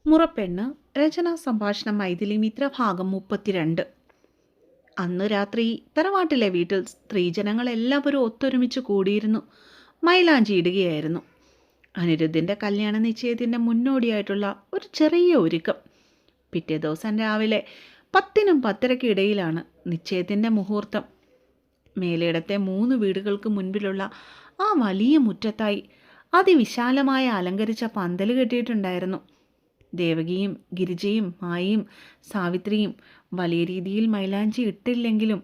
മുറപ്പെണ്ണ് രചനാ സംഭാഷണം മൈഥിലി മിത്ര ഭാഗം 32. അന്നു രാത്രി തറവാട്ടിലെ വീട്ടിൽ സ്ത്രീജനങ്ങൾ എല്ലാവരും ഒത്തൊരുമിച്ച് കൂടിയിരുന്നു. മൈലാഞ്ചി ഇടുകയായിരുന്നു. അനിരുദ്ധിൻ്റെ കല്യാണ നിശ്ചയത്തിൻ്റെ മുന്നോടിയായിട്ടുള്ള ഒരു ചെറിയ ഒരുക്കം. പിറ്റേ ദിവസം രാവിലെ 10-നും 10:30 ഇടയിലാണ് നിശ്ചയത്തിൻ്റെ മുഹൂർത്തം. മേലേടത്തെ 3 വീടുകൾക്ക് മുൻപിലുള്ള ആ വലിയ മുറ്റത്തായി അതിവിശാലമായ അലങ്കരിച്ച പന്തൽ കെട്ടിയിട്ടുണ്ടായിരുന്നു. ദേവകിയും ഗിരിജയും മായയും സാവിത്രിയും വലിയ രീതിയിൽ മൈലാഞ്ചി ഇട്ടില്ലെങ്കിലും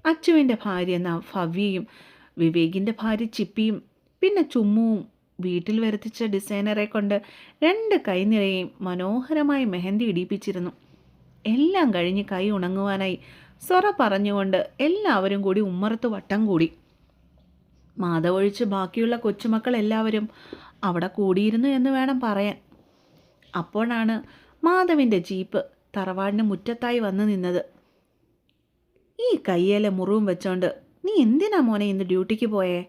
അച്ചുവിൻ്റെ ഭാര്യ ഭവ്യയും വിവേകിൻ്റെ ഭാര്യ ചിപ്പിയും പിന്നെ ചുമ്മുവും വീട്ടിൽ വരുത്തിച്ച ഡിസൈനറെ കൊണ്ട് 2 കൈനിറയും മനോഹരമായി മെഹന്തി ഇടിപ്പിച്ചിരുന്നു. എല്ലാം കഴിഞ്ഞ് കൈ ഉണങ്ങുവാനായി സൊറ പറഞ്ഞുകൊണ്ട് എല്ലാവരും കൂടി ഉമ്മറത്ത് വട്ടം കൂടി. മാധവൊഴിച്ച് ബാക്കിയുള്ള കൊച്ചുമക്കൾ എല്ലാവരും അവിടെ കൂടിയിരുന്നു എന്ന് വേണം പറയാൻ. അപ്പോഴാണ് മാധവിൻ്റെ ജീപ്പ് തറവാടിന് മുറ്റത്തായി വന്നു നിന്നത്. ഈ കയ്യേലെ മുറിവും വെച്ചോണ്ട് നീ എന്തിനാ മോനെ ഇന്ന് ഡ്യൂട്ടിക്ക് പോയേ?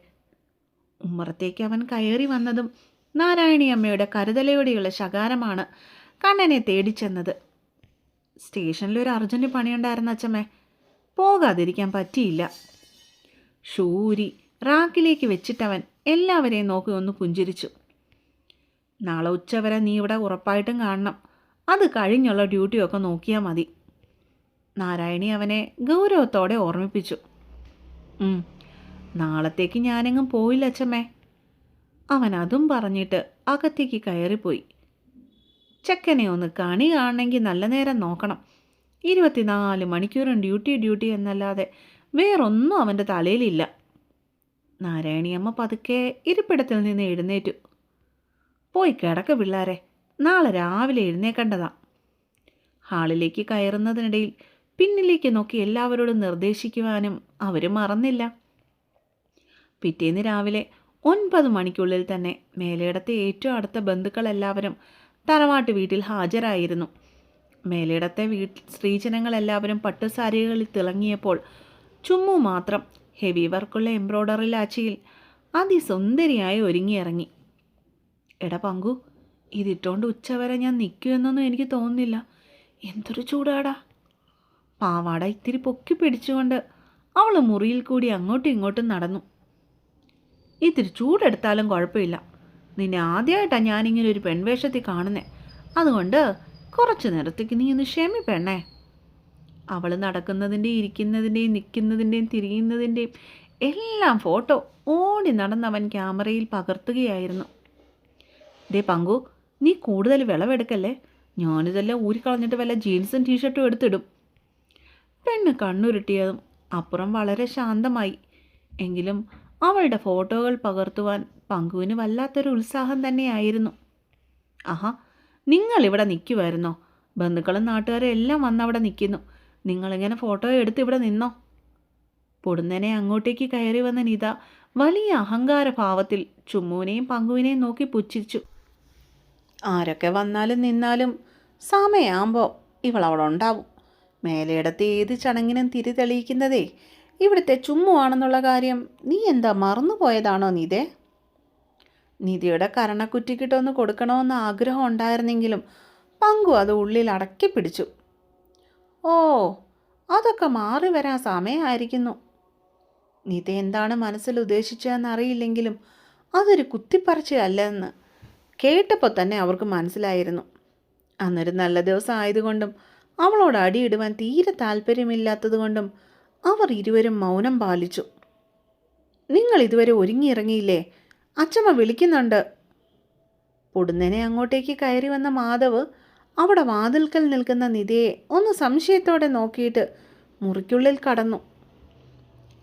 ഉമ്മറത്തേക്ക് അവൻ കയറി വന്നതും നാരായണി അമ്മയുടെ കരുതലയോടെയുള്ള ശകാരമാണ് കണ്ണനെ തേടിച്ചെന്നത്. സ്റ്റേഷനിലൊരു അർജൻറ്റ് പണിയുണ്ടായിരുന്ന അച്ഛമ്മേ, പോകാതിരിക്കാൻ പറ്റിയില്ല. ഷൂരി റാക്കിലേക്ക് വെച്ചിട്ടവൻ എല്ലാവരെയും നോക്കി ഒന്ന് പുഞ്ചിരിച്ചു. നാളെ ഉച്ചവരെ നീ ഇവിടെ ഉറപ്പായിട്ടും കാണണം. അത് കഴിഞ്ഞുള്ള ഡ്യൂട്ടിയൊക്കെ നോക്കിയാൽ മതി. നാരായണി അവനെ ഗൗരവത്തോടെ ഓർമ്മിപ്പിച്ചു. നാളത്തേക്ക് ഞാനെങ്ങും പോയില്ല അച്ഛമ്മേ. അവൻ അതും പറഞ്ഞിട്ട് അകത്തേക്ക് കയറിപ്പോയി. ചെക്കനെ ഒന്ന് കണി കാണണമെങ്കിൽ നല്ല നേരം നോക്കണം. 24 മണിക്കൂറും ഡ്യൂട്ടി എന്നല്ലാതെ വേറൊന്നും അവൻ്റെ തലയിലില്ല. നാരായണിയമ്മ പതുക്കെ ഇരിപ്പിടത്തിൽ നിന്ന് എഴുന്നേറ്റു. പോയി കിടക്ക പിള്ളാരെ, നാളെ രാവിലെ എഴുന്നേക്കേണ്ടതാ. ഹാളിലേക്ക് കയറുന്നതിനിടയിൽ പിന്നിലേക്ക് നോക്കി എല്ലാവരോടും നിർദ്ദേശിക്കുവാനും അവർ മറന്നില്ല. പിറ്റേന്ന് രാവിലെ 9 മണിക്കുള്ളിൽ തന്നെ മേലേടത്തെ ഏറ്റവും അടുത്ത ബന്ധുക്കളെല്ലാവരും തറവാട്ട് വീട്ടിൽ ഹാജരായിരുന്നു. മേലേടത്തെ സ്ത്രീജനങ്ങളെല്ലാവരും പട്ടുസാരികളിൽ തിളങ്ങിയപ്പോൾ ചുമ്മു മാത്രം ഹെവി വർക്കുള്ള എംബ്രോയ്ഡറി ലാച്ചിയിൽ അതിസുന്ദരിയായി ഒരുങ്ങിയിറങ്ങി. എടാ പങ്കു, ഇതിട്ടോണ്ട് ഉച്ചവരെ ഞാൻ നിൽക്കുമെന്നൊന്നും എനിക്ക് തോന്നുന്നില്ല. എന്തൊരു ചൂടാടാ. പാവാട ഇത്തിരി പൊക്കി പിടിച്ചുകൊണ്ട് അവൾ മുറിയിൽ കൂടി അങ്ങോട്ടും ഇങ്ങോട്ടും നടന്നു. ഇത്തിരി ചൂടെടുത്താലും കുഴപ്പമില്ല. നിന്നെ ആദ്യമായിട്ടാണ് ഞാനിങ്ങനെ ഒരു പെൺവേഷത്തിൽ കാണുന്നേ. അതുകൊണ്ട് കുറച്ച് നേരത്തേക്ക് നീ ഒന്ന് ക്ഷമിപ്പെണ്ണേ. അവൾ നടക്കുന്നതിൻ്റെയും ഇരിക്കുന്നതിൻ്റെയും നിൽക്കുന്നതിൻ്റെയും തിരിയുന്നതിൻ്റെയും എല്ലാം ഫോട്ടോ ഓടി നടന്നവൻ ക്യാമറയിൽ പകർത്തുകയായിരുന്നു. ദേ പങ്കു, നീ കൂടുതൽ വിളവെടുക്കല്ലേ. ഞാനിതെല്ലാം ഊരിക്കളഞ്ഞിട്ട് വല്ല ജീൻസും ടീഷർട്ടും എടുത്തിടും. പെണ്ണ് കണ്ണുരുട്ടിയതും അപ്പുറം വളരെ ശാന്തമായി. എങ്കിലും അവളുടെ ഫോട്ടോകൾ പകർത്തുവാൻ പങ്കുവിന് വല്ലാത്തൊരു ഉത്സാഹം തന്നെയായിരുന്നു. ആഹാ, നിങ്ങളിവിടെ നിൽക്കുമായിരുന്നോ? ബന്ധുക്കളും നാട്ടുകാരും എല്ലാം വന്നവിടെ നിൽക്കുന്നു. നിങ്ങളിങ്ങനെ ഫോട്ടോ എടുത്ത് ഇവിടെ നിന്നോ? പൊടുന്നനെ അങ്ങോട്ടേക്ക് കയറി വന്ന നിത വലിയ അഹങ്കാര ഭാവത്തിൽ ചുമ്മുവിനെയും പങ്കുവിനെയും നോക്കി പുച്ഛിച്ചു. ആരൊക്കെ വന്നാലും നിന്നാലും സമയമാകുമ്പോൾ ഇവളവിടെ ഉണ്ടാവും. മേലേടത്തെ ഏത് ചടങ്ങിനും തിരി തെളിയിക്കുന്നതേ ഇവിടുത്തെ ചുമ്മുവാണെന്നുള്ള കാര്യം നീ എന്താ മറന്നുപോയതാണോ നിതേ? നിധിയുടെ കരണക്കുറ്റിക്കിട്ടൊന്ന് കൊടുക്കണമെന്ന് ആഗ്രഹം ഉണ്ടായിരുന്നെങ്കിലും പങ്കു അത് ഉള്ളിൽ അടക്കി പിടിച്ചു. ഓ, അതൊക്കെ മാറി വരാൻ സമയമായിരിക്കുന്നു. നിത എന്താണ് മനസ്സിൽ ഉദ്ദേശിച്ചതെന്നറിയില്ലെങ്കിലും അതൊരു കുത്തിപ്പറിച്ചതല്ലെന്ന് കേട്ടപ്പോൾ തന്നെ അവർക്ക് മനസ്സിലായിരുന്നു. അന്നൊരു നല്ല ദിവസം ആയതുകൊണ്ടും അവളോട് അടിയിടുവാൻ തീരെ താല്പര്യമില്ലാത്തതുകൊണ്ടും അവർ ഇരുവരും മൗനം പാലിച്ചു. നിങ്ങൾ ഇതുവരെ ഒരുങ്ങിയിറങ്ങിയില്ലേ? അച്ചമ്മ വിളിക്കുന്നുണ്ട്. പൊടുന്നനെ അങ്ങോട്ടേക്ക് കയറി വന്ന മാധവ് അവിടെ വാതിൽക്കൽ നിൽക്കുന്ന നിധയെ ഒന്ന് സംശയത്തോടെ നോക്കിയിട്ട് മുറിക്കുള്ളിൽ കടന്നു.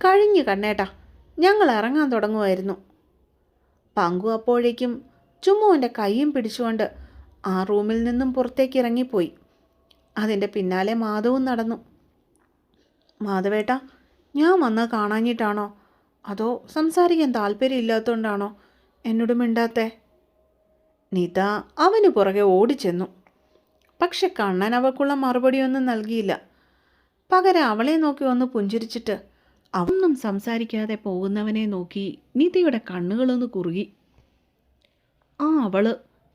കഴിഞ്ഞു കണ്ണേട്ടാ, ഞങ്ങൾ ഇറങ്ങാൻ തുടങ്ങുമായിരുന്നു. പങ്കു അപ്പോഴേക്കും ചുമ്മുവിൻ്റെ കൈയും പിടിച്ചുകൊണ്ട് ആ റൂമിൽ നിന്നും പുറത്തേക്ക് ഇറങ്ങിപ്പോയി. അതിൻ്റെ പിന്നാലെ മാധവും നടന്നു. മാധവേട്ടാ, ഞാൻ വന്ന് കാണാഞ്ഞിട്ടാണോ അതോ സംസാരിക്കാൻ താല്പര്യമില്ലാത്തതുകൊണ്ടാണോ എന്നോട് മിണ്ടാത്തേ? നിത അവന് പുറകെ ഓടിച്ചെന്നു. പക്ഷെ കണ്ണൻ അവൾക്കുള്ള മറുപടിയൊന്നും നൽകിയില്ല. പകരം അവളെ നോക്കി ഒന്ന് പുഞ്ചിരിച്ചിട്ട് അവൊന്നും സംസാരിക്കാതെ പോകുന്നവനെ നോക്കി നിതയുടെ കണ്ണുകളൊന്ന് കുറുകി. ആ അവള്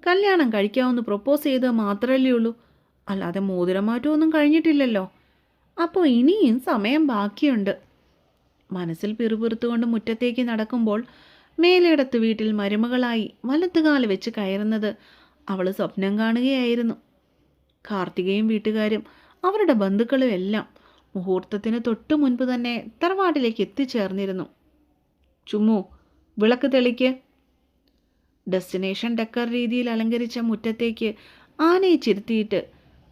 കല്യാണം കഴിക്കാമെന്ന് പ്രൊപ്പോസ് ചെയ്തത് മാത്രമല്ലേ ഉള്ളൂ, അല്ലാതെ മോതിരമാറ്റമൊന്നും കഴിഞ്ഞിട്ടില്ലല്ലോ. അപ്പോൾ ഇനിയും സമയം ബാക്കിയുണ്ട്. മനസ്സിൽ പിറുപിറുത്തുകൊണ്ട് മുറ്റത്തേക്ക് നടക്കുമ്പോൾ മേലേടത്ത് വീട്ടിൽ മരുമകളായി വലത്തുകാല് വെച്ച് കയറുന്നത് അവൾ സ്വപ്നം കാണുകയായിരുന്നു. കാർത്തികയും വീട്ടുകാരും അവരുടെ ബന്ധുക്കളും എല്ലാം മുഹൂർത്തത്തിന് തൊട്ടു മുൻപ് തന്നെ തറവാട്ടിലേക്ക് എത്തിച്ചേർന്നിരുന്നു. ചുമ്മു, വിളക്ക് തെളിക്ക്. ഡെസ്റ്റിനേഷൻ ഡെക്കർ രീതിയിൽ അലങ്കരിച്ച മുറ്റത്തേക്ക് ആനയെ ചിരുത്തിയിട്ട്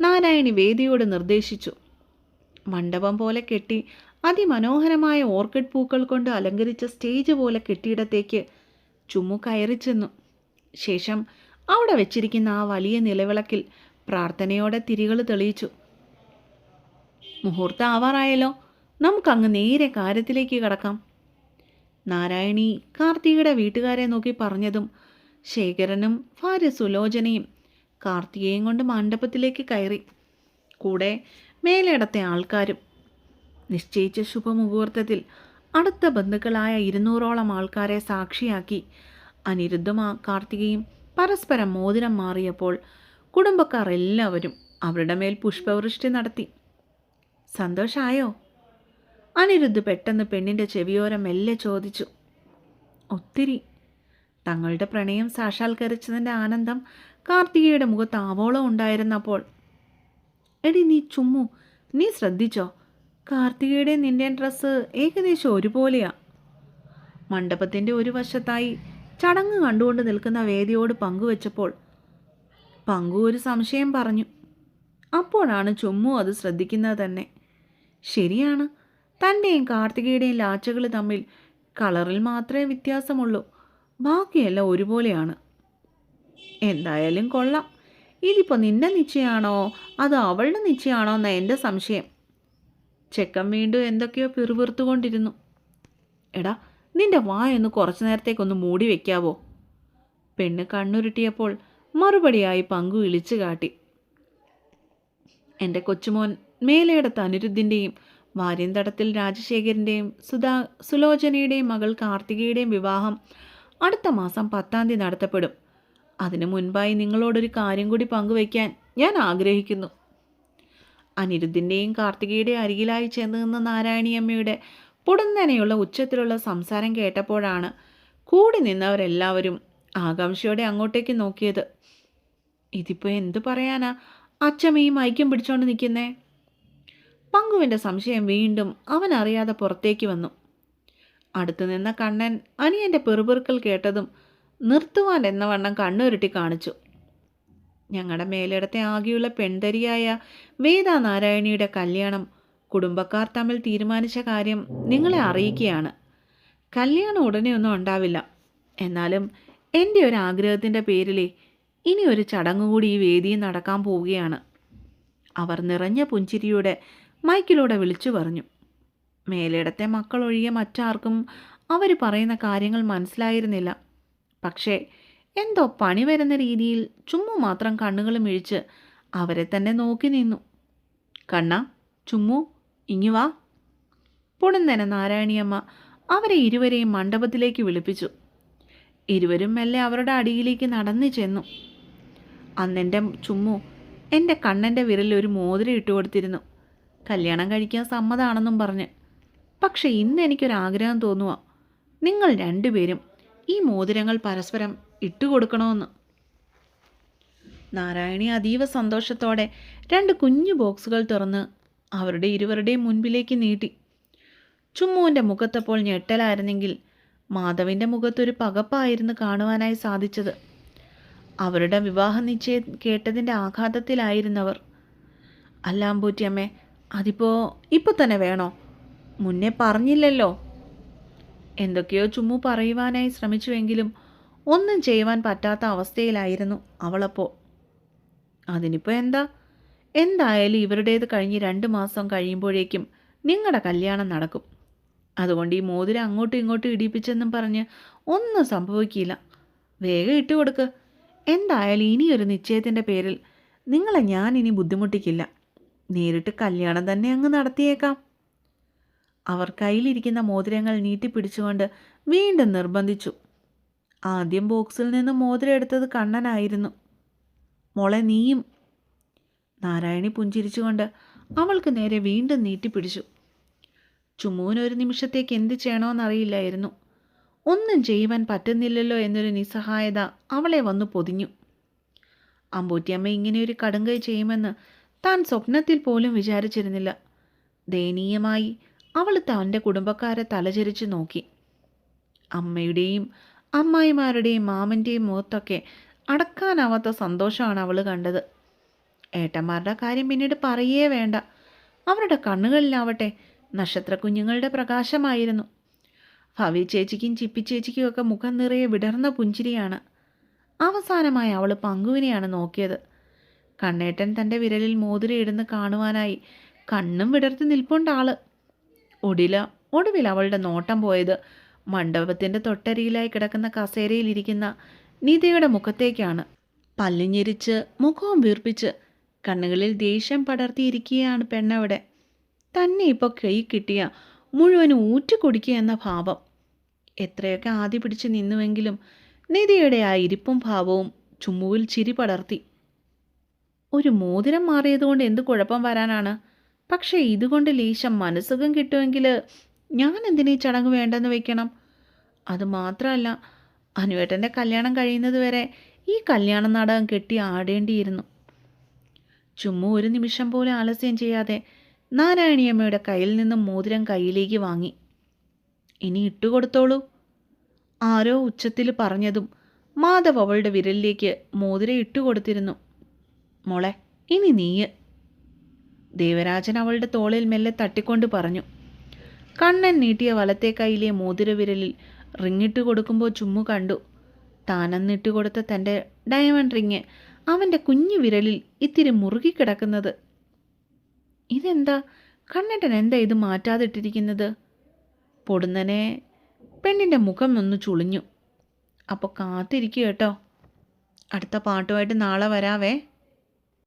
നാരായണി വേദിയോട് നിർദ്ദേശിച്ചു. മണ്ഡപം പോലെ കെട്ടി അതിമനോഹരമായ ഓർക്കിഡ് പൂക്കൾ കൊണ്ട് അലങ്കരിച്ച സ്റ്റേജ് പോലെ കെട്ടിയിടത്തേക്ക് ചുമ്മു കയറി ചെന്നു. ശേഷം അവിടെ വെച്ചിരിക്കുന്ന ആ വലിയ നിലവിളക്കിൽ പ്രാർത്ഥനയോടെ തിരികൾ തെളിയിച്ചു. മുഹൂർത്തം ആവാറായല്ലോ, നമുക്കങ്ങ് നേരെ കാര്യത്തിലേക്ക് കടക്കാം. നാരായണി കാർത്തികയുടെ വീട്ടുകാരെ നോക്കി പറഞ്ഞതും ശേഖരനും ഭാര്യ സുലോചനയും കാർത്തികയും കൊണ്ട് മണ്ഡപത്തിലേക്ക് കയറി. കൂടെ മേലേടത്തെ ആൾക്കാരും. നിശ്ചയിച്ച ശുഭമുഹൂർത്തത്തിൽ അടുത്ത ബന്ധുക്കളായ 200ഓളം ആൾക്കാരെ സാക്ഷിയാക്കി അനിരുദ്ധും കാർത്തികയും പരസ്പരം മോതിരം മാറിയപ്പോൾ കുടുംബക്കാർ എല്ലാവരും അവരുടെ മേൽ പുഷ്പവൃഷ്ടി നടത്തി. സന്തോഷായോ? അനിരുദ്ധ് പെട്ടെന്ന് പെണ്ണിൻ്റെ ചെവിയോരം മെല്ലെ ചോദിച്ചു. ഒത്തിരി. തങ്ങളുടെ പ്രണയം സാക്ഷാത്കരിച്ചതിൻ്റെ ആനന്ദം കാർത്തികയുടെ മുഖത്ത് ആവോളം ഉണ്ടായിരുന്നപ്പോൾ. എടി നീ ചുമ്മു, നീ ശ്രദ്ധിച്ചോ? കാർത്തികയുടെ നിന്റെ ഡ്രസ്സ് ഏകദേശം ഒരുപോലെയാ. മണ്ഡപത്തിൻ്റെ ഒരു വശത്തായി ചടങ്ങ് കണ്ടുകൊണ്ട് നിൽക്കുന്ന വേദിയോട് പങ്കുവെച്ചപ്പോൾ പങ്കു ഒരു സംശയം പറഞ്ഞു. അപ്പോഴാണ് ചുമ്മു അത് ശ്രദ്ധിക്കുന്നത് തന്നെ. ശരിയാണ്, തൻ്റെയും കാർത്തികയുടെയും ലാച്ചകൾ തമ്മിൽ കളറിൽ മാത്രമേ വ്യത്യാസമുള്ളൂ, ബാക്കിയെല്ലാം ഒരുപോലെയാണ്. എന്തായാലും കൊള്ളാം. ഇതിപ്പോൾ നിന്റെ നിശ്ചയമാണോ അതോ അവളുടെ നിശ്ചയമാണോ എന്നാ എൻ്റെ സംശയം. ചെക്കൻ വീണ്ടും എന്തൊക്കെയോ പിറുപിറുത്തുകൊണ്ടിരുന്നു. എടാ, നിന്റെ വായൊന്ന് കുറച്ചു നേരത്തേക്കൊന്ന് മൂടി വെക്കാവോ? പെണ്ണ് കണ്ണുരുട്ടിയപ്പോൾ മറുപടിയായി പങ്കു ഇളിച്ചു കാട്ടി. എൻ്റെ കൊച്ചുമോൻ മേലേടത്ത് അനിരുദ്ധിൻ്റെയും വാര്യന്തടത്തിൽ രാജശേഖരൻ്റെയും സുലോചനയുടെയും മകൾ കാർത്തികയുടെയും വിവാഹം അടുത്ത മാസം 10-ാം തീയതി നടത്തപ്പെടും. അതിനു മുൻപായി നിങ്ങളോടൊരു കാര്യം കൂടി പങ്കുവയ്ക്കാൻ ഞാൻ ആഗ്രഹിക്കുന്നു. അനിരുദ്ധിൻ്റെയും കാർത്തികയുടെയും അരികിലായി ചെന്ന് നിന്ന നാരായണിയമ്മയുടെ പൊടുന്നനെയുള്ള ഉച്ചത്തിലുള്ള സംസാരം കേട്ടപ്പോഴാണ് കൂടി നിന്നവരെല്ലാവരും ആകാംക്ഷയോടെ അങ്ങോട്ടേക്ക് നോക്കിയത്. ഇതിപ്പോൾ എന്തു പറയാനാ അച്ചമ്മയും ഐക്യം പിടിച്ചോണ്ട് നിൽക്കുന്നേ? പങ്കുവിൻ്റെ സംശയം വീണ്ടും അവൻ അറിയാതെ പുറത്തേക്ക് വന്നു. അടുത്തു നിന്ന കണ്ണൻ അനിയൻ്റെ പെറുപെറുക്കൽ കേട്ടതും നിർത്തുവാൻ എന്നവണ്ണം കണ്ണുരുട്ടി കാണിച്ചു. ഞങ്ങളുടെ മേലിടത്തെ ആകെയുള്ള പെൺതരിയായ വേദ നാരായണിയുടെ കല്യാണം കുടുംബക്കാർ തമ്മിൽ തീരുമാനിച്ച കാര്യം നിങ്ങളെ അറിയിക്കുകയാണ്. കല്യാണം ഉടനെ ഒന്നും ഉണ്ടാവില്ല. എന്നാലും എൻ്റെ ഒരു ആഗ്രഹത്തിൻ്റെ പേരിൽ ഇനി ഒരു ചടങ്ങ് കൂടി ഈ വേദിയിൽ നടക്കാൻ പോവുകയാണ്. അവർ നിറഞ്ഞ പുഞ്ചിരിയുടെ മൈക്കിലൂടെ വിളിച്ചു പറഞ്ഞു. മേലിടത്തെ മക്കളൊഴികെ മറ്റാർക്കും അവർ പറയുന്ന കാര്യങ്ങൾ മനസ്സിലായിരുന്നില്ല. പക്ഷേ എന്തോ പണി വരുന്ന രീതിയിൽ ചുമ്മു മാത്രം കണ്ണുകൾ മിഴിച്ച് അവരെ തന്നെ നോക്കി നിന്നു. കണ്ണ, ചുമ്മു, ഇങ്ങു വാ. പൊടുന്നനെ നാരായണിയമ്മ അവരെ ഇരുവരെയും മണ്ഡപത്തിലേക്ക് വിളിപ്പിച്ചു. ഇരുവരും മെല്ലെ അവരുടെ അടിയിലേക്ക് നടന്നു ചെന്നു. അന്നെൻ്റെ ചുമ്മു എൻ്റെ കണ്ണൻ്റെ വിരലിൽ ഒരു മോതിരം ഇട്ട് കൊടുത്തിരുന്നു, കല്യാണം കഴിക്കാൻ സമ്മതമാണെന്നും പറഞ്ഞ്. പക്ഷെ ഇന്ന് എനിക്കൊരാഗ്രഹം തോന്നുക, നിങ്ങൾ രണ്ടുപേരും ഈ മോതിരങ്ങൾ പരസ്പരം ഇട്ടുകൊടുക്കണമെന്ന്. നാരായണി അതീവ സന്തോഷത്തോടെ 2 കുഞ്ഞു ബോക്സുകൾ തുറന്ന് അവരുടെ ഇരുവരുടെയും മുൻപിലേക്ക് നീട്ടി. ചുമ്മുവിൻ്റെ മുഖത്തപ്പോൾ ഞെട്ടലായിരുന്നെങ്കിൽ മാധവിൻ്റെ മുഖത്തൊരു പകപ്പായിരുന്നു കാണുവാനായി സാധിച്ചത്. അവരുടെ വിവാഹ നിശ്ചയം കേട്ടതിൻ്റെ ആഘാതത്തിലായിരുന്നവർ. അല്ലാമ്പൂറ്റിയമ്മേ, ഇപ്പോൾ തന്നെ വേണോ? മുന്നേ പറഞ്ഞില്ലല്ലോ. എന്തൊക്കെയോ ചുമ്മു പറയുവാനായി ശ്രമിച്ചുവെങ്കിലും ഒന്നും ചെയ്യുവാൻ പറ്റാത്ത അവസ്ഥയിലായിരുന്നു അവളപ്പോൾ. അതിനിപ്പോൾ എന്തായാലും ഇവരുടേത് കഴിഞ്ഞ് 2 മാസം കഴിയുമ്പോഴേക്കും നിങ്ങളുടെ കല്യാണം നടക്കും. അതുകൊണ്ട് ഈ മോതിരം അങ്ങോട്ടും ഇങ്ങോട്ടും ഇടിപ്പിച്ചെന്നും പറഞ്ഞ് ഒന്നും സംഭവിക്കില്ല. വേഗം ഇട്ടുകൊടുക്ക്. എന്തായാലും ഇനിയൊരു നിശ്ചയത്തിൻ്റെ പേരിൽ നിങ്ങളെ ഞാൻ ഇനി ബുദ്ധിമുട്ടിക്കില്ല. നേരിട്ട് കല്യാണം തന്നെ അങ്ങ് നടത്തിയേക്കാം. അവർ കയ്യിലിരിക്കുന്ന മോതിരങ്ങൾ നീട്ടിപ്പിടിച്ചുകൊണ്ട് വീണ്ടും നിർബന്ധിച്ചു. ആദ്യം ബോക്സിൽ നിന്ന് മോതിരം എടുത്തത് കണ്ണനായിരുന്നു. മോളെ നീയും. നാരായണി പുഞ്ചിരിച്ചുകൊണ്ട് അവൾക്ക് നേരെ വീണ്ടും നീട്ടിപ്പിടിച്ചു. ചുമ്മുവിനൊരു നിമിഷത്തേക്ക് എന്ത് ചെയ്യണമെന്നറിയില്ലായിരുന്നു. ഒന്നും ചെയ്യുവാൻ പറ്റുന്നില്ലല്ലോ എന്നൊരു നിസ്സഹായത അവളെ വന്നു പൊതിഞ്ഞു. അമ്പൂറ്റിയമ്മ ഇങ്ങനെയൊരു കടുങ്കൈ ചെയ്യുമെന്ന് താൻ സ്വപ്നത്തിൽ പോലും വിചാരിച്ചിരുന്നില്ല. ദയനീയമായി അവൾ തൻ്റെ കുടുംബക്കാരെ തലചരിച്ചു നോക്കി. അമ്മയുടെയും അമ്മായിമാരുടെയും മാമൻ്റെയും മുഖത്തൊക്കെ അടക്കാനാവാത്ത സന്തോഷമാണ് അവൾ കണ്ടത്. ഏട്ടന്മാരുടെ കാര്യം പിന്നീട് പറയേ വേണ്ട. അവരുടെ കണ്ണുകളിലാവട്ടെ നക്ഷത്ര കുഞ്ഞുങ്ങളുടെ പ്രകാശമായിരുന്നു. ഭവി ചേച്ചിക്കും ചിപ്പി ചേച്ചിക്കും ഒക്കെ മുഖം നിറയെ വിടർന്ന പുഞ്ചിരിയാണ്. അവസാനമായി അവൾ പങ്കുവിനെയാണ് നോക്കിയത്. കണ്ണേട്ടൻ തൻ്റെ വിരലിൽ മോതിരയിടുന്ന് കാണുവാനായി കണ്ണും വിടർത്തി നിൽപ്പുണ്ടാള്. ഒടുവിൽ അവളുടെ നോട്ടം പോയത് മണ്ഡപത്തിൻ്റെ തൊട്ടരിയിലായി കിടക്കുന്ന കസേരയിലിരിക്കുന്ന നിധിയുടെ മുഖത്തേക്കാണ്. പല്ലുഞ്ഞിരിച്ച് മുഖവും വീർപ്പിച്ച് കണ്ണുകളിൽ ദേഷ്യം പടർത്തിയിരിക്കുകയാണ് പെണ്ണവിടെ. തന്നെ ഇപ്പോൾ കൈ കിട്ടിയ മുഴുവനും ഊറ്റിക്കുടിക്കുക എന്ന ഭാവം. എത്രയൊക്കെ ആദ്യ പിടിച്ച് നിന്നുവെങ്കിലും നിധിയുടെ ആ ഇരിപ്പും ഭാവവും ചുമ്മുവിൽ ചിരി പടർത്തി. ഒരു മോതിരം മാറിയതുകൊണ്ട് എന്ത് കുഴപ്പം വരാനാണ്? പക്ഷേ ഇതുകൊണ്ട് ലേശം മനസ്സുഖം കിട്ടുമെങ്കിൽ ഞാൻ എന്തിനീ ചടങ്ങ് വേണ്ടെന്ന് വെക്കണം? അതുമാത്രമല്ല, അനുവേട്ടൻ്റെ കല്യാണം കഴിയുന്നത് വരെ ഈ കല്യാണ നാടകം കെട്ടി ആടേണ്ടിയിരുന്നു. ചുമ്മാ ഒരു നിമിഷം പോലും ആലസ്യം ചെയ്യാതെ നാരായണിയമ്മയുടെ കയ്യിൽ നിന്നും മോതിരം കയ്യിലേക്ക് വാങ്ങി. ഇനി ഇട്ടുകൊടുത്തോളൂ. ആരോ ഉച്ചത്തിൽ പറഞ്ഞതും മാധവ് അവളുടെ വിരലിലേക്ക് മോതിരം ഇട്ടുകൊടുത്തിരുന്നു. മോളെ, ഇനി നീയ്. ദേവരാജൻ അവളുടെ തോളിൽ മെല്ലെ തട്ടിക്കൊണ്ട് പറഞ്ഞു. കണ്ണൻ നീട്ടിയ വലത്തെ കൈയിലെ മോതിര വിരലിൽ റിങ്ങിട്ട് കൊടുക്കുമ്പോൾ ചുമ്മു കണ്ടു. താനന്നിട്ട് കൊടുത്ത തൻ്റെ ഡയമണ്ട് റിങ് അവൻ്റെ കുഞ്ഞു വിരലിൽ ഇത്തിരി മുറുകിക്കിടക്കുന്നത്. ഇതെന്താ കണ്ണേട്ടൻ, എന്താ ഇത് മാറ്റാതിട്ടിരിക്കുന്നത്? പൊടുന്നനെ പെണ്ണിൻ്റെ മുഖം ഒന്ന് ചുളിഞ്ഞു. അപ്പോൾ കാത്തിരിക്കുക കേട്ടോ. അടുത്ത പാട്ടുമായിട്ട് നാളെ വരാവേ.